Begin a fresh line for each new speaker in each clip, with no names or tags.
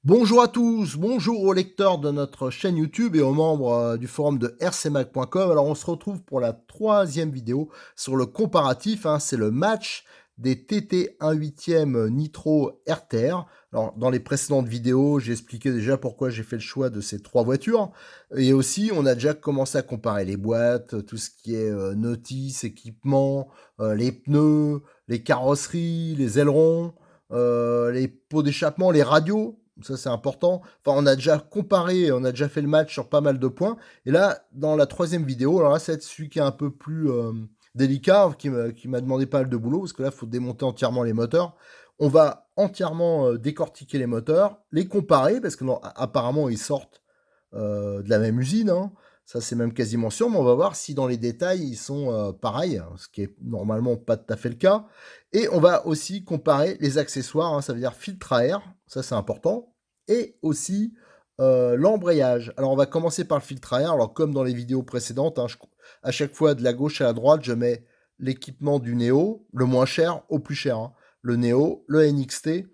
Bonjour à tous, bonjour aux lecteurs de notre chaîne YouTube et aux membres du forum de rcmac.com. Alors on se retrouve pour la troisième vidéo sur le comparatif, hein, c'est le match des TT 1/8 Nitro RTR. Alors dans les précédentes vidéos, j'ai expliqué déjà pourquoi j'ai fait le choix de ces trois voitures. Et aussi, on a déjà commencé à comparer les boîtes, tout ce qui est notice, équipement, les pneus, les carrosseries, les ailerons, les pots d'échappement, les radios. Ça, c'est important. Enfin, on a déjà comparé, on a déjà fait le match sur pas mal de points. Et là, dans la troisième vidéo, alors là, c'est celui qui est un peu plus délicat, qui m'a demandé pas mal de boulot, parce que là, il faut démonter entièrement les moteurs. On va entièrement décortiquer les moteurs, les comparer, parce que apparemment, ils sortent de la même usine, hein. Ça, c'est même quasiment sûr, mais on va voir si dans les détails, ils sont pareils, hein, ce qui est normalement pas tout à fait le cas. Et on va aussi comparer les accessoires, hein, ça veut dire filtre à air, ça c'est important, et aussi l'embrayage. Alors on va commencer par le filtre à air. Alors comme dans les vidéos précédentes, hein, à chaque fois de la gauche à la droite, je mets l'équipement du Neo, le moins cher au plus cher, hein. Le Neo, le NXT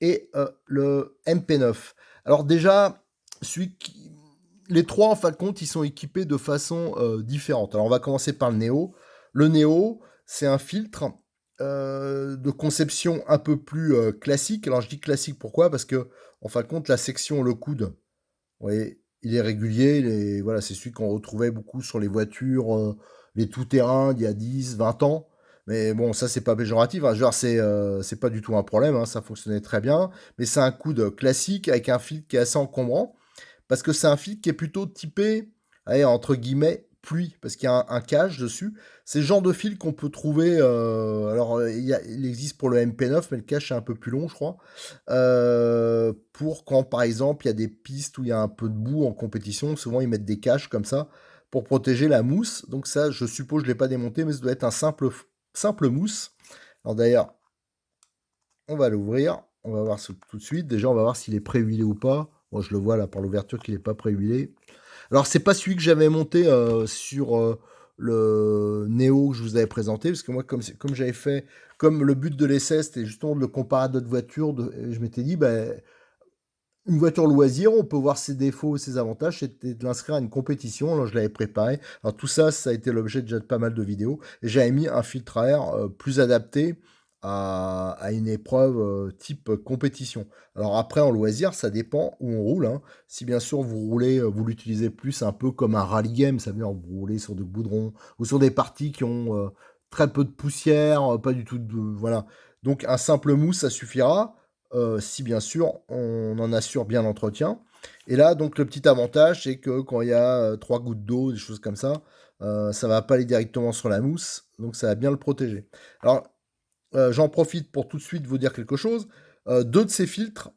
et le MP9. Alors déjà, les trois, en fin de compte, ils sont équipés de façon différente. Alors on va commencer par le Neo. Le Neo, c'est un filtre de conception un peu plus classique. Alors je dis classique pourquoi? Parce que, en fin de compte, la section, le coude, vous voyez, il est régulier. Voilà, c'est celui qu'on retrouvait beaucoup sur les voitures, les tout-terrain d'il y a 10, 20 ans. Mais bon, ça, c'est pas péjoratif, hein. Genre, c'est pas du tout un problème, hein. Ça fonctionnait très bien. Mais c'est un coude classique avec un filtre qui est assez encombrant. Parce que c'est un filtre qui est plutôt typé, allez, entre guillemets, pluie, parce qu'il y a un cage dessus. C'est le genre de fil qu'on peut trouver. Alors, il existe pour le MP9, mais le cache est un peu plus long, je crois. Pour quand, par exemple, il y a des pistes où il y a un peu de boue en compétition, souvent ils mettent des caches comme ça pour protéger la mousse. Donc, ça, je suppose, je ne l'ai pas démonté, mais ça doit être un simple mousse. Alors, d'ailleurs, on va l'ouvrir. On va voir tout de suite. Déjà, on va voir s'il est pré-huilé ou pas. Moi, je le vois là par l'ouverture qu'il n'est pas pré-huilé. Alors, c'est pas celui que j'avais monté sur le Neo que je vous avais présenté, parce que moi, comme j'avais fait, comme le but de l'essai, c'était justement de le comparer à d'autres voitures, je m'étais dit, ben, une voiture loisir, on peut voir ses défauts et ses avantages, c'était de l'inscrire à une compétition. Alors, je l'avais préparé. Alors, tout ça, ça a été l'objet déjà de pas mal de vidéos. Et j'avais mis un filtre à air plus adapté à une épreuve type compétition. Alors, après, en loisir, ça dépend où on roule, hein. Si bien sûr, vous roulez, vous l'utilisez plus un peu comme un rally game, ça veut dire vous roulez sur du goudron ou sur des parties qui ont très peu de poussière, pas du tout de. Voilà. Donc, un simple mousse, ça suffira si bien sûr on en assure bien l'entretien. Et là, donc le petit avantage, c'est que quand il y a 3 gouttes d'eau, des choses comme ça va pas aller directement sur la mousse, donc ça va bien le protéger. Alors, j'en profite pour tout de suite vous dire quelque chose. Deux de ces filtres,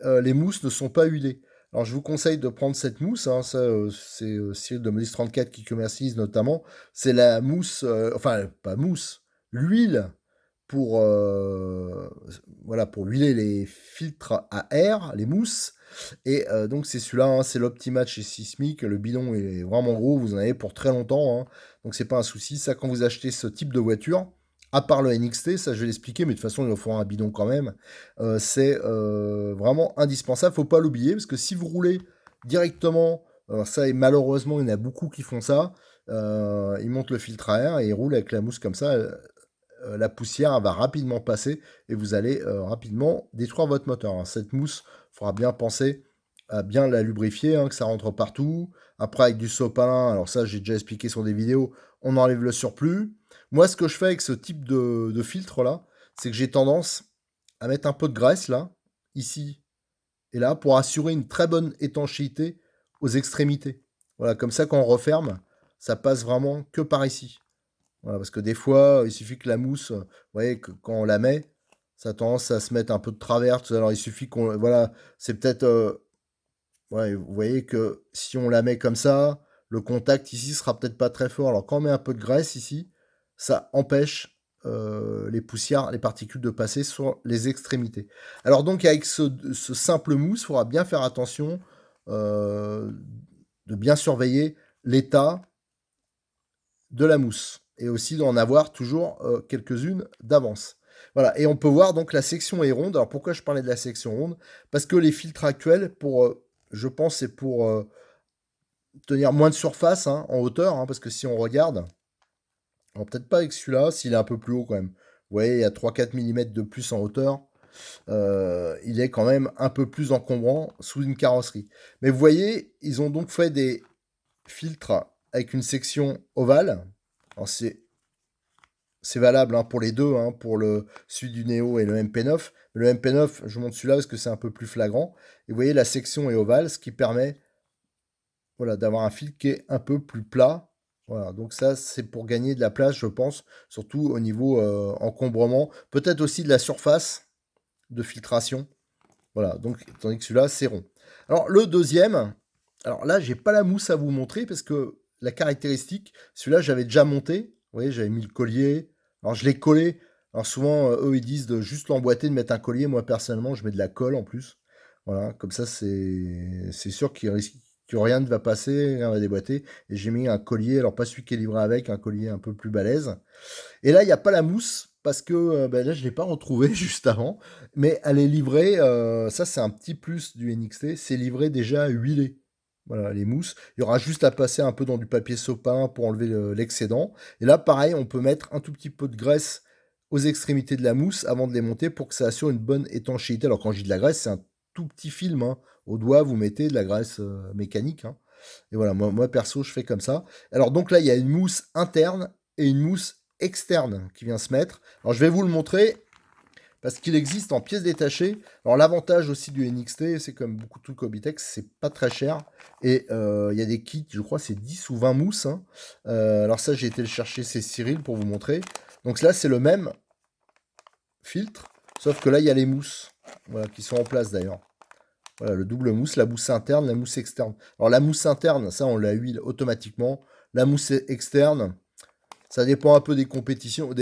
les mousses ne sont pas huilées. Alors, je vous conseille de prendre cette mousse, hein, ça, c'est Cyril de Modis 34 qui commercialise notamment. C'est la mousse, enfin, pas mousse, l'huile pour, voilà, pour huiler les filtres à air, les mousses. Et donc c'est celui-là, hein, c'est l'Optimat chez Sismic. Le bidon est vraiment gros, vous en avez pour très longtemps, hein. Donc c'est pas un souci. Ça, quand vous achetez ce type de voiture, à part le NXT, ça je vais l'expliquer, mais de toute façon il en faut un bidon quand même. C'est vraiment indispensable, faut pas l'oublier, parce que si vous roulez directement, alors ça, et malheureusement il y en a beaucoup qui font ça, ils montent le filtre à air et ils roulent avec la mousse comme ça. La poussière va rapidement passer et vous allez rapidement détruire votre moteur, hein. Cette mousse, il faudra bien penser à bien la lubrifier, hein, que ça rentre partout. Après, avec du sopalin, alors ça, j'ai déjà expliqué sur des vidéos, on enlève le surplus. Moi, ce que je fais avec ce type de filtre-là, c'est que j'ai tendance à mettre un peu de graisse, là, ici et là, pour assurer une très bonne étanchéité aux extrémités. Voilà, comme ça, quand on referme, ça passe vraiment que par ici. Voilà, parce que des fois, il suffit que la mousse, vous voyez, que quand on la met, ça a tendance à se mettre un peu de travers. Alors il suffit qu'on... Voilà, c'est peut-être... ouais, vous voyez que si on la met comme ça, le contact ici sera peut-être pas très fort. Alors quand on met un peu de graisse ici, ça empêche les poussières, les particules de passer sur les extrémités. Alors donc avec ce simple mousse, il faudra bien faire attention euh, de bien surveiller l'état de la mousse et aussi d'en avoir toujours quelques-unes d'avance. Voilà, et on peut voir donc la section est ronde. Alors pourquoi je parlais de la section ronde? Parce que les filtres actuels, je pense, c'est pour tenir moins de surface hein, en hauteur, hein, parce que si on regarde, alors peut-être pas avec celui-là, s'il est un peu plus haut quand même. Vous voyez, il y a 3-4 mm de plus en hauteur. Il est quand même un peu plus encombrant sous une carrosserie. Mais vous voyez, ils ont donc fait des filtres avec une section ovale. Alors c'est valable hein, pour les deux, hein, pour celui du Neo et le MP9. Le MP9, je monte celui-là parce que c'est un peu plus flagrant. Et vous voyez, la section est ovale, ce qui permet voilà, d'avoir un filtre qui est un peu plus plat. Voilà, donc ça, c'est pour gagner de la place, je pense, surtout au niveau encombrement. Peut-être aussi de la surface de filtration. Voilà, donc tandis que celui-là, c'est rond. Alors, le deuxième, alors là, j'ai pas la mousse à vous montrer parce que la caractéristique, celui-là, j'avais déjà monté. Vous voyez, j'avais mis le collier. Alors, je l'ai collé. Alors, souvent, eux, ils disent de juste l'emboîter, de mettre un collier. Moi, personnellement, je mets de la colle en plus. Voilà, comme ça, c'est sûr qu'il risque que rien ne va passer, rien va déboîter. Et j'ai mis un collier, alors pas celui qui est livré avec, un collier un peu plus balèze. Et là, il n'y a pas la mousse parce que ben là, je ne l'ai pas retrouvée juste avant. Mais elle est livrée, ça c'est un petit plus du NXT, c'est livré déjà huilé. Voilà, les mousses. Il y aura juste à passer un peu dans du papier sopin pour enlever l'excédent. Et là, pareil, on peut mettre un tout petit peu de graisse aux extrémités de la mousse avant de les monter pour que ça assure une bonne étanchéité. Alors quand je dis de la graisse, c'est un tout petit film. Hein. Au doigt, vous mettez de la graisse mécanique. Hein. Et voilà, moi perso, je fais comme ça. Alors donc là, il y a une mousse interne et une mousse externe qui vient se mettre. Alors je vais vous le montrer parce qu'il existe en pièces détachées. Alors l'avantage aussi du NXT, c'est comme beaucoup de trucs Hobbytex, c'est pas très cher. Et il y a des kits, je crois c'est 10 ou 20 mousses. Hein. Alors ça, j'ai été le chercher, c'est Cyril pour vous montrer. Donc là, c'est le même filtre, sauf que là, il y a les mousses voilà, qui sont en place d'ailleurs. Voilà, le double mousse, la mousse interne, la mousse externe. Alors la mousse interne, ça on la huile automatiquement. La mousse externe, ça dépend un peu des conditions,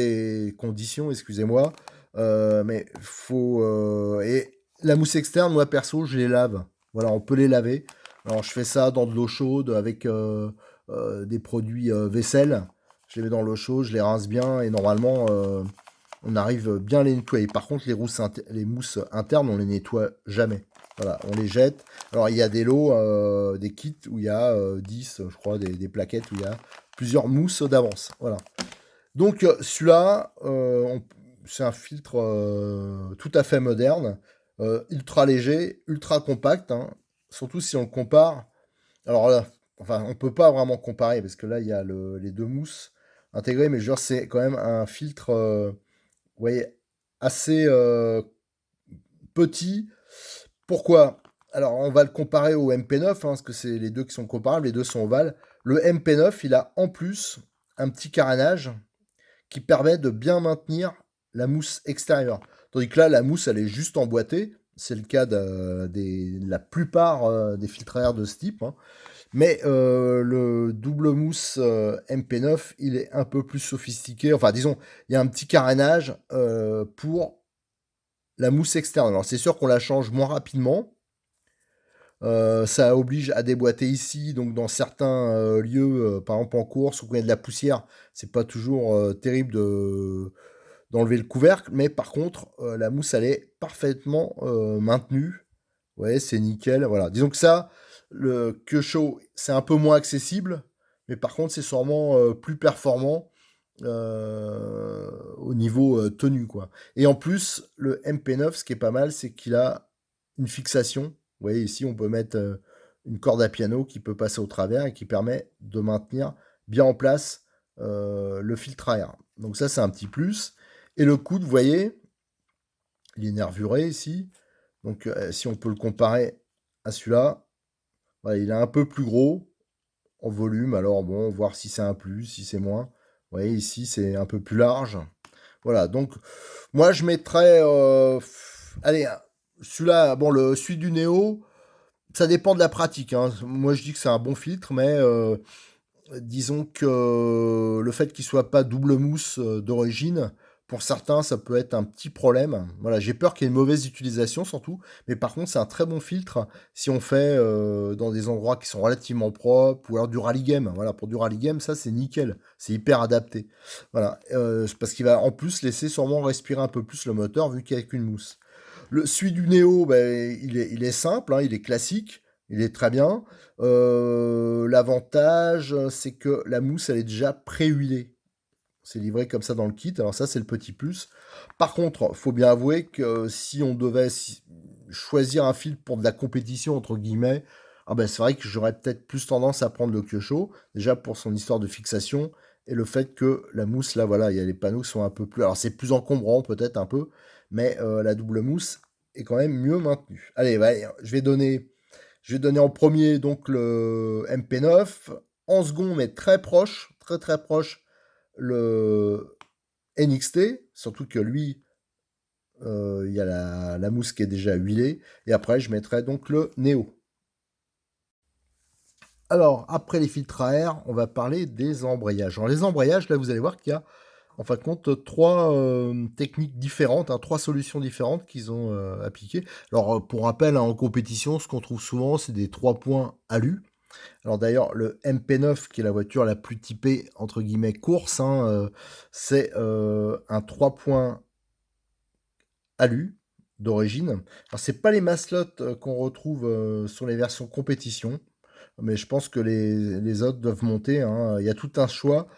excusez-moi. Mais faut et la mousse externe, moi perso, je les lave. Voilà, on peut les laver. Alors je fais ça dans de l'eau chaude avec des produits vaisselle. Je les mets dans l'eau chaude, je les rince bien et normalement on arrive bien à les nettoyer. Par contre, les mousses internes, on les nettoie jamais. Voilà, on les jette. Alors, il y a des lots, des kits où il y a 10, je crois, des plaquettes où il y a plusieurs mousses d'avance. Voilà. Donc, celui-là, c'est un filtre tout à fait moderne, ultra léger, ultra compact. Hein. Surtout si on le compare. Alors là, enfin, on peut pas vraiment comparer parce que là, il y a les deux mousses intégrées, mais genre, c'est quand même un filtre. Vous voyez, assez petit. Pourquoi? Alors, on va le comparer au MP9, hein, parce que c'est les deux qui sont comparables, les deux sont ovales. Le MP9, il a en plus un petit carénage qui permet de bien maintenir la mousse extérieure. Tandis que là, la mousse, elle est juste emboîtée. C'est le cas de la plupart des filtres à air de ce type. Hein. Mais le double mousse MP9, il est un peu plus sophistiqué. Enfin, disons, il y a un petit carénage pour la mousse externe. Alors, c'est sûr qu'on la change moins rapidement. Ça oblige à déboîter ici, donc dans certains lieux, par exemple en course, où il y a de la poussière, c'est pas toujours terrible d'enlever le couvercle, mais par contre, la mousse, elle est parfaitement maintenue. Ouais, c'est nickel. Voilà. Disons que ça, le Kyosho, c'est un peu moins accessible, mais par contre, c'est sûrement plus performant au niveau tenue, quoi. Et en plus, le MP9, ce qui est pas mal, c'est qu'il a une fixation. Vous voyez, ici, on peut mettre une corde à piano qui peut passer au travers et qui permet de maintenir bien en place le filtre à air. Donc ça, c'est un petit plus. Et le coude, vous voyez, il est nervuré ici. Donc si on peut le comparer à celui-là, voilà, il est un peu plus gros en volume. Alors bon, voir si c'est un plus, si c'est moins. Vous voyez, ici, c'est un peu plus large. Voilà, donc moi je mettrais, allez, celui-là, bon, celui du Néo, ça dépend de la pratique, hein. Moi je dis que c'est un bon filtre, mais disons que le fait qu'il soit pas double mousse d'origine, pour certains, ça peut être un petit problème. Voilà, j'ai peur qu'il y ait une mauvaise utilisation surtout, mais par contre, c'est un très bon filtre si on fait dans des endroits qui sont relativement propres ou alors du rally game. Voilà, pour du rally game, ça c'est nickel, c'est hyper adapté. Voilà, c'est parce qu'il va en plus laisser sûrement respirer un peu plus le moteur vu qu'il n'y a qu'une mousse. Celui du Neo, ben, il est simple, hein, il est classique, il est très bien. L'avantage, c'est que la mousse, elle est déjà pré-huilée. C'est livré comme ça dans le kit. Alors ça, c'est le petit plus. Par contre, faut bien avouer que si on devait choisir un filtre pour de la compétition, entre guillemets, ah ben, c'est vrai que j'aurais peut-être plus tendance à prendre le Kyosho, déjà pour son histoire de fixation, et le fait que la mousse, là, voilà, il y a les panneaux qui sont un peu plus... Alors c'est plus encombrant peut-être un peu, mais la double mousse est quand même mieux maintenue. Allez, ouais, je vais donner en premier donc le MP9, en second mais très proche, très très proche, le NXT, surtout que lui, il y a la mousse qui est déjà huilée, et après je mettrai donc le Neo. Alors, après les filtres à air, on va parler des embrayages. Alors les embrayages, là vous allez voir qu'il y a en fin de compte trois techniques différentes, hein, trois solutions différentes qu'ils ont appliquées. Alors pour rappel, hein, en compétition, ce qu'on trouve souvent, c'est des 3 points alu. Alors d'ailleurs, le MP9, qui est la voiture la plus typée, entre guillemets, course, hein, c'est un 3 points alu d'origine. Alors c'est pas les maslots qu'on retrouve sur les versions compétition, mais je pense que les autres doivent monter, hein. Il y a tout un choix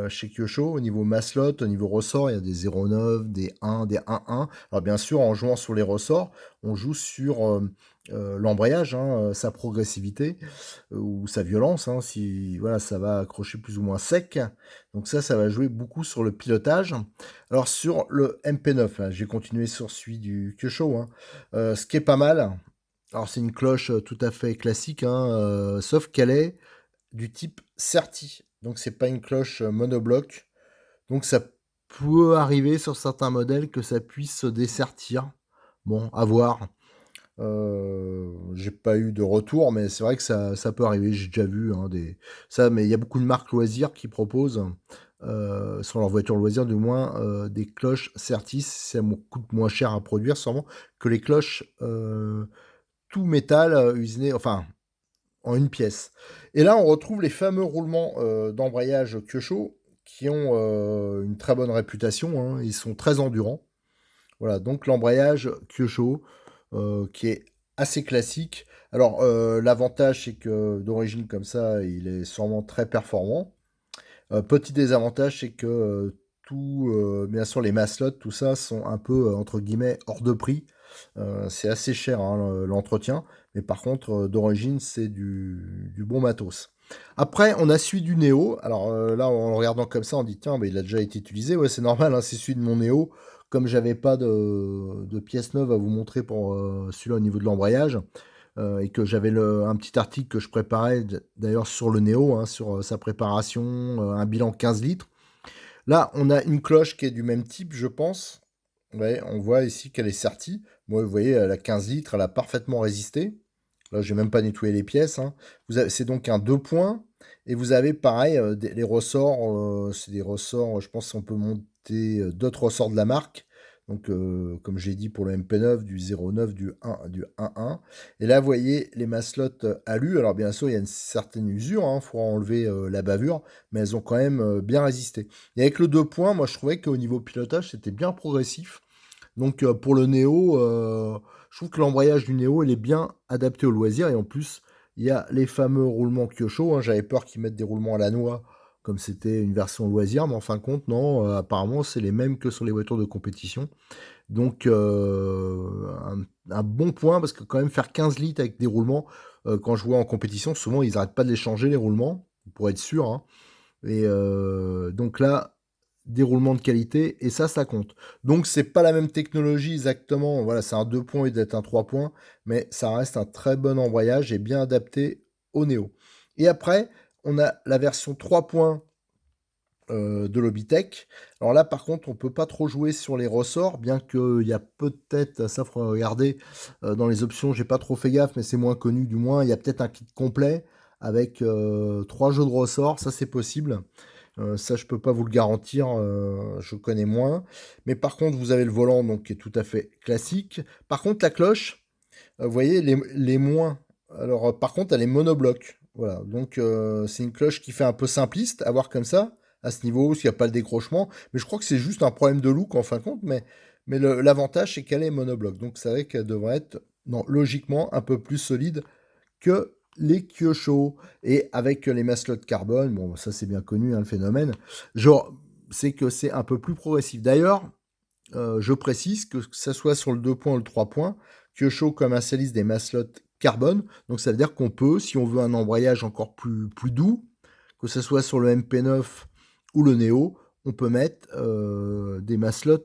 chez Kyosho au niveau maslot, au niveau ressort. Il y a des 0,9, des 1, des 1,1. Alors bien sûr, en jouant sur les ressorts, on joue sur l'embrayage, hein, sa progressivité ou sa violence, hein, si voilà, ça va accrocher plus ou moins sec. Donc ça va jouer beaucoup sur le pilotage. Alors sur le MP9, là, j'ai continué sur celui du Kyosho, hein. Ce qui est pas mal, alors c'est une cloche tout à fait classique, hein, sauf qu'elle est du type Certi. Donc c'est pas une cloche monobloc. Donc ça peut arriver sur certains modèles que ça puisse se dessertir. Bon, à voir. J'ai pas eu de retour, mais c'est vrai que ça peut arriver. J'ai déjà vu hein, ça, mais il y a beaucoup de marques loisirs qui proposent sur leur voiture loisir, du moins, des cloches Certis. Ça coûte moins cher à produire, sûrement, que les cloches tout métal usiné, enfin en une pièce. Et là, on retrouve les fameux roulements d'embrayage Kyosho qui ont une très bonne réputation, hein. Ils sont très endurants. Voilà, donc l'embrayage Kyosho qui est assez classique. Alors, l'avantage, c'est que d'origine comme ça, il est sûrement très performant. Petit désavantage, c'est que tout, bien sûr, les maslots, tout ça, sont un peu, entre guillemets, hors de prix. C'est assez cher, hein, l'entretien. Mais par contre, d'origine, c'est du bon matos. Après, on a celui du Néo. Alors là, en le regardant comme ça, on dit, tiens, mais il a déjà été utilisé. Ouais, c'est normal, hein, c'est celui de mon Néo. Comme j'avais pas de pièces neuves à vous montrer pour celui-là au niveau de l'embrayage, et que j'avais un petit article que je préparais d'ailleurs sur le Néo, hein, sur sa préparation, un bilan 15 litres. Là, on a une cloche qui est du même type, je pense. Ouais, on voit ici qu'elle est sertie. Moi, vous voyez, elle a 15 litres, elle a parfaitement résisté. Là, je n'ai même pas nettoyé les pièces, hein. C'est donc un 2 points. Et vous avez pareil, les ressorts, c'est des ressorts, je pense qu'on peut monter d'autres ressorts de la marque. Donc, comme j'ai dit pour le MP9, du 0,9, du 1, du 1,1. Et là, vous voyez les maslots alu. Alors, bien sûr, il y a une certaine usure, hein, il faut enlever la bavure, mais elles ont quand même bien résisté. Et avec le 2 points, moi, je trouvais qu'au niveau pilotage, c'était bien progressif. Donc pour le Néo, je trouve que l'embrayage du Néo, il est bien adapté au loisir. Et en plus, il y a les fameux roulements Kyosho, hein. J'avais peur qu'ils mettent des roulements à la noix, comme c'était une version loisir. Mais en fin de compte, non. Apparemment, c'est les mêmes que sur les voitures de compétition. Donc un bon point, parce que quand même faire 15 litres avec des roulements, quand je vois en compétition, souvent, ils n'arrêtent pas de les changer, les roulements, pour être sûr, hein. Et donc là, déroulement de qualité, et ça compte. Donc c'est pas la même technologie exactement, voilà, c'est un 2 points et d'être un 3 points, mais ça reste un très bon embrayage et bien adapté au Néo. Et après, on a la version 3 points de Logitech. Alors là, par contre, on peut pas trop jouer sur les ressorts, bien qu'il y a peut-être, ça faudrait regarder, dans les options, j'ai pas trop fait gaffe, mais c'est moins connu du moins, il y a peut-être un kit complet avec, 3 jeux de ressorts, ça c'est possible. Ça je peux pas vous le garantir, je connais moins. Mais par contre, vous avez le volant donc qui est tout à fait classique. Par contre, la cloche, vous voyez les moins. Alors, par contre, elle est monobloc. Voilà, donc c'est une cloche qui fait un peu simpliste à voir comme ça, à ce niveau, parce qu'il n'y a pas le décrochement. Mais je crois que c'est juste un problème de look en fin de compte. Mais l'avantage, c'est qu'elle est monobloc. Donc c'est vrai qu'elle devrait être, non, logiquement, un peu plus solide que les Kyosho. Et avec les maslots carbone, bon, ça c'est bien connu, hein, le phénomène. Genre, c'est que c'est un peu plus progressif. D'ailleurs, je précise que ça soit sur le 2 points ou le 3 points, Kyosho commercialise des maslots carbone. Donc ça veut dire qu'on peut, si on veut un embrayage encore plus doux, que ce soit sur le MP9 ou le Neo, on peut mettre des maslots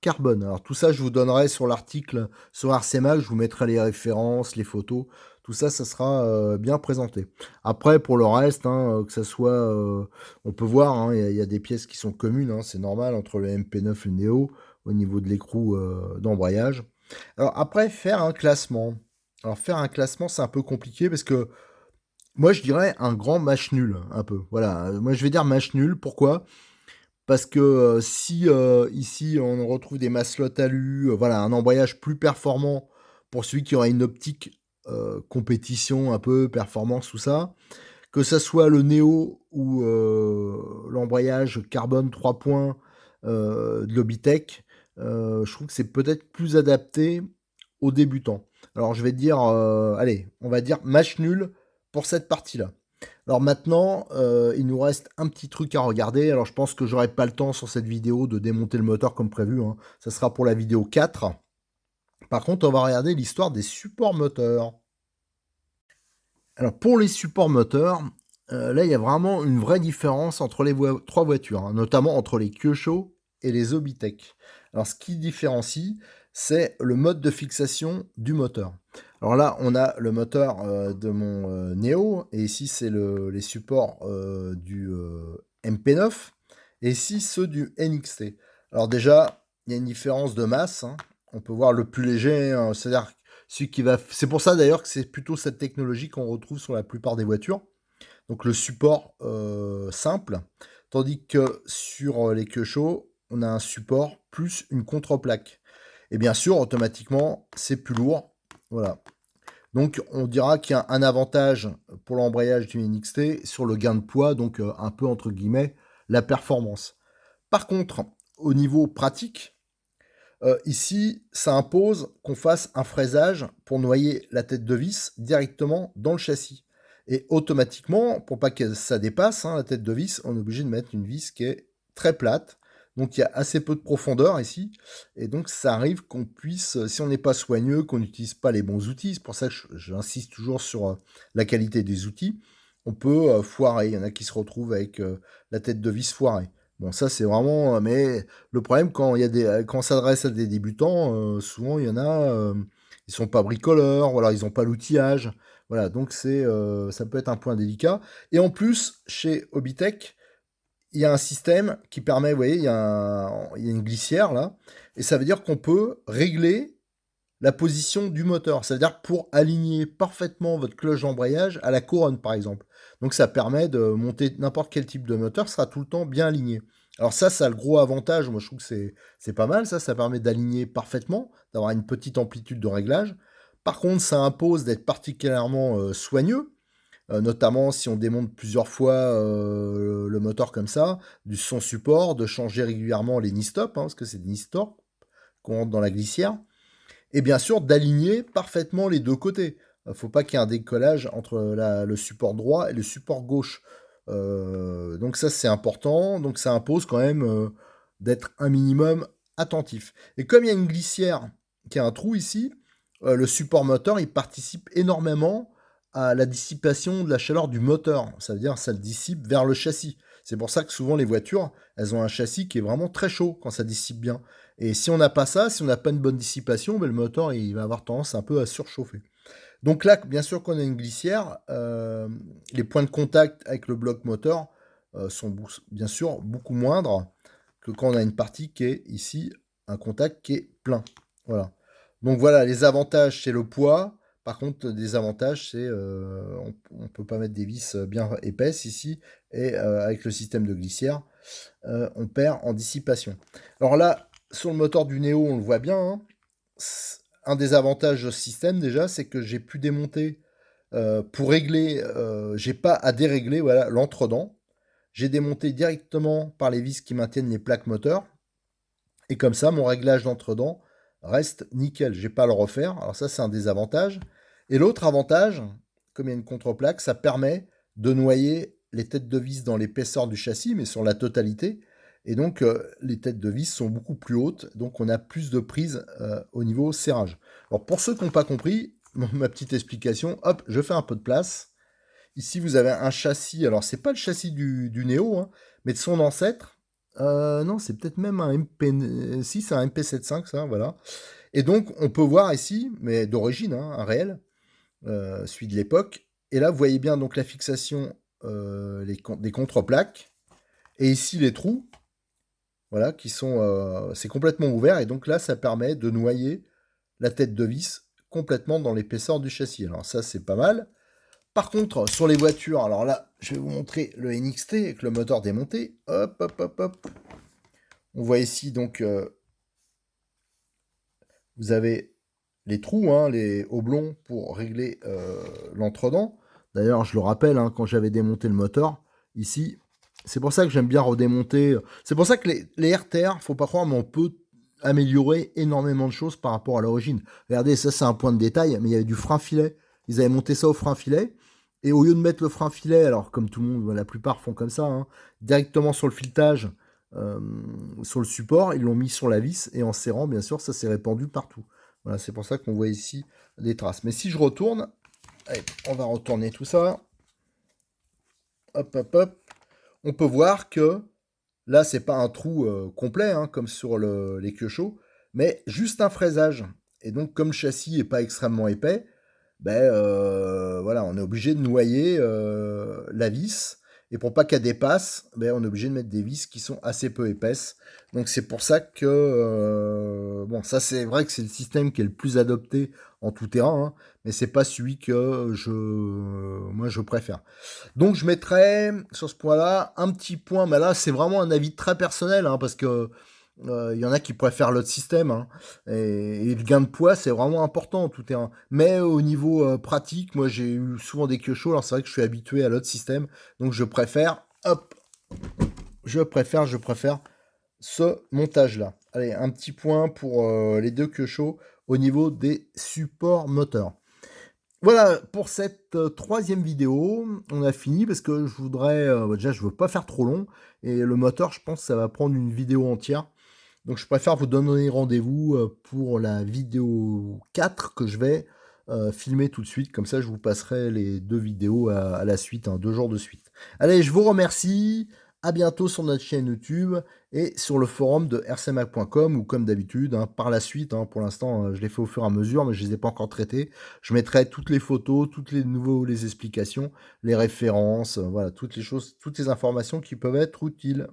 carbone. Alors tout ça, je vous donnerai sur l'article sur RCMag, je vous mettrai les références, les photos, tout ça, ça sera bien présenté. Après, pour le reste, hein, que ça soit, on peut voir, hein, il y a des pièces qui sont communes, hein, c'est normal, entre le MP9 et le Neo, au niveau de l'écrou d'embrayage. Alors après, faire un classement. Alors faire un classement, c'est un peu compliqué parce que moi, je dirais un grand match nul, un peu. Voilà, moi je vais dire match nul. Pourquoi? Parce que si ici on retrouve des maslots alu, voilà, un embrayage plus performant pour celui qui aura une optique compétition, un peu performance, tout ça, que ça soit le Neo ou l'embrayage carbone 3 points de Logitech, je trouve que c'est peut-être plus adapté aux débutants. Alors je vais dire, allez, on va dire match nul pour cette partie-là. Alors maintenant, il nous reste un petit truc à regarder. Alors je pense que j'aurai pas le temps sur cette vidéo de démonter le moteur comme prévu, hein. Ça sera pour la vidéo 4. Par contre, on va regarder l'histoire des supports moteurs. Alors pour les supports moteurs, là il y a vraiment une vraie différence entre les 3 voitures, hein, notamment entre les Kyosho et les Obitech. Alors ce qui différencie, c'est le mode de fixation du moteur. Alors là, on a le moteur de mon Neo, et ici c'est les supports du MP9, et ici ceux du NXT. Alors déjà, il y a une différence de masse, hein. On peut voir le plus léger, hein, c'est-à-dire celui qui va. C'est pour ça d'ailleurs que c'est plutôt cette technologie qu'on retrouve sur la plupart des voitures. Donc le support simple, tandis que sur les Kyosho, on a un support plus une contreplaque. Et bien sûr, automatiquement, c'est plus lourd. Voilà. Donc on dira qu'il y a un avantage pour l'embrayage du NXT sur le gain de poids, donc un peu entre guillemets la performance. Par contre, au niveau pratique, ici, ça impose qu'on fasse un fraisage pour noyer la tête de vis directement dans le châssis. Et automatiquement, pour pas que ça dépasse, hein, la tête de vis, on est obligé de mettre une vis qui est très plate. Donc il y a assez peu de profondeur ici. Et donc ça arrive qu'on puisse, si on n'est pas soigneux, qu'on n'utilise pas les bons outils, c'est pour ça que j'insiste toujours sur la qualité des outils, on peut foirer. Il y en a qui se retrouvent avec la tête de vis foirée. Bon, ça c'est vraiment. Mais le problème, quand on s'adresse à des débutants, souvent il y en a, ils sont pas bricoleurs, voilà, ils ont pas l'outillage. Voilà, donc ça peut être un point délicat. Et en plus, chez Hobbytech, il y a un système qui permet, vous voyez, il y a une glissière là, et ça veut dire qu'on peut régler la position du moteur. C'est-à-dire pour aligner parfaitement votre cloche d'embrayage à la couronne, par exemple. Donc ça permet de monter n'importe quel type de moteur, sera tout le temps bien aligné. Alors ça a le gros avantage, moi je trouve que c'est pas mal, ça permet d'aligner parfaitement, d'avoir une petite amplitude de réglage. Par contre, ça impose d'être particulièrement soigneux, notamment si on démonte plusieurs fois le moteur comme ça, du son support, de changer régulièrement les knee-stop, hein, parce que c'est des knee-stop qu'on rentre dans la glissière, et bien sûr d'aligner parfaitement les deux côtés. Il ne faut pas qu'il y ait un décollage entre le support droit et le support gauche. Donc ça c'est important, donc ça impose quand même d'être un minimum attentif. Et comme il y a une glissière qui a un trou ici, le support moteur il participe énormément à la dissipation de la chaleur du moteur. Ça veut dire que ça le dissipe vers le châssis. C'est pour ça que souvent les voitures, elles ont un châssis qui est vraiment très chaud quand ça dissipe bien. Et si on n'a pas ça, si on n'a pas une bonne dissipation, ben le moteur il va avoir tendance un peu à surchauffer. Donc là, bien sûr qu'on a une glissière, les points de contact avec le bloc moteur, sont bien sûr beaucoup moindres que quand on a une partie qui est ici, un contact qui est plein. Voilà. Donc voilà, les avantages, c'est le poids. Par contre, des avantages, c'est on ne peut pas mettre des vis bien épaisses ici. Et avec le système de glissière, on perd en dissipation. Alors là, sur le moteur du Neo, on le voit bien, hein. Un des avantages de ce système, déjà, c'est que j'ai pu démonter pour régler, j'ai pas à dérégler voilà, l'entredent. J'ai démonté directement par les vis qui maintiennent les plaques moteurs. Et comme ça, mon réglage d'entredent reste nickel. J'ai pas à le refaire. Alors ça, c'est un des avantages. Et l'autre avantage, comme il y a une contreplaque, ça permet de noyer les têtes de vis dans l'épaisseur du châssis, mais sur la totalité. Et donc, les têtes de vis sont beaucoup plus hautes. Donc, on a plus de prise au niveau serrage. Alors, pour ceux qui n'ont pas compris, ma petite explication, hop, je fais un peu de place. Ici, vous avez un châssis. Alors, c'est pas le châssis du Neo, hein, mais de son ancêtre. Non, c'est peut-être même un MP... Si, c'est un MP75, ça, voilà. Et donc, on peut voir ici, mais d'origine, hein, un réel, celui de l'époque. Et là, vous voyez bien donc la fixation des contreplaques. Et ici, les trous, voilà, qui sont... c'est complètement ouvert. Et donc là, ça permet de noyer la tête de vis complètement dans l'épaisseur du châssis. Alors ça, c'est pas mal. Par contre, sur les voitures, alors là, je vais vous montrer le NXT avec le moteur démonté. Hop, hop, hop, hop. On voit ici donc, vous avez les trous, hein, les oblongs pour régler l'entredent. D'ailleurs, je le rappelle, hein, quand j'avais démonté le moteur, ici, c'est pour ça que j'aime bien redémonter. C'est pour ça que les RTR, faut pas croire, mais on peut améliorer énormément de choses par rapport à l'origine. Regardez, ça c'est un point de détail, mais il y avait du frein-filet. Ils avaient monté ça au frein-filet. Et au lieu de mettre le frein-filet, alors comme tout le monde, la plupart font comme ça, hein, directement sur le filetage, euh, sur le support, ils l'ont mis sur la vis et en serrant, bien sûr, ça s'est répandu partout. Voilà, c'est pour ça qu'on voit ici des traces. Mais si je retourne, allez, on va retourner tout ça. Hop, hop, hop. On peut voir que là, c'est pas un trou complet, hein, comme sur les queues mais juste un fraisage. Et donc, comme le châssis est pas extrêmement épais, ben voilà, on est obligé de noyer la vis. Et pour pas qu'elle dépasse, ben, on est obligé de mettre des vis qui sont assez peu épaisses. Donc c'est pour ça que bon, ça c'est vrai que c'est le système qui est le plus adopté en tout terrain, hein, mais c'est pas celui que moi je préfère. Donc je mettrais sur ce point-là un petit point, mais là c'est vraiment un avis très personnel, hein, parce que il y en a qui préfèrent l'autre système, hein, et le gain de poids c'est vraiment important en tout terrain. Mais au niveau pratique, moi j'ai eu souvent des queues alors c'est vrai que je suis habitué à l'autre système, donc je préfère, hop, je préfère ce montage-là. Allez, un petit point pour les deux queues au niveau des supports moteurs. Voilà pour cette troisième vidéo. On a fini parce que je voudrais... déjà, je veux pas faire trop long. Et le moteur, je pense que ça va prendre une vidéo entière. Donc, je préfère vous donner rendez-vous pour la vidéo 4 que je vais filmer tout de suite. Comme ça, je vous passerai les deux vidéos à la suite, hein, 2 jours de suite. Allez, je vous remercie. À bientôt sur notre chaîne YouTube et sur le forum de rcmac.com ou comme d'habitude, hein, par la suite, hein, pour l'instant, je les fais au fur et à mesure, mais je les ai pas encore traités. Je mettrai toutes les photos, les explications, les références, voilà, toutes les choses, toutes les informations qui peuvent être utiles.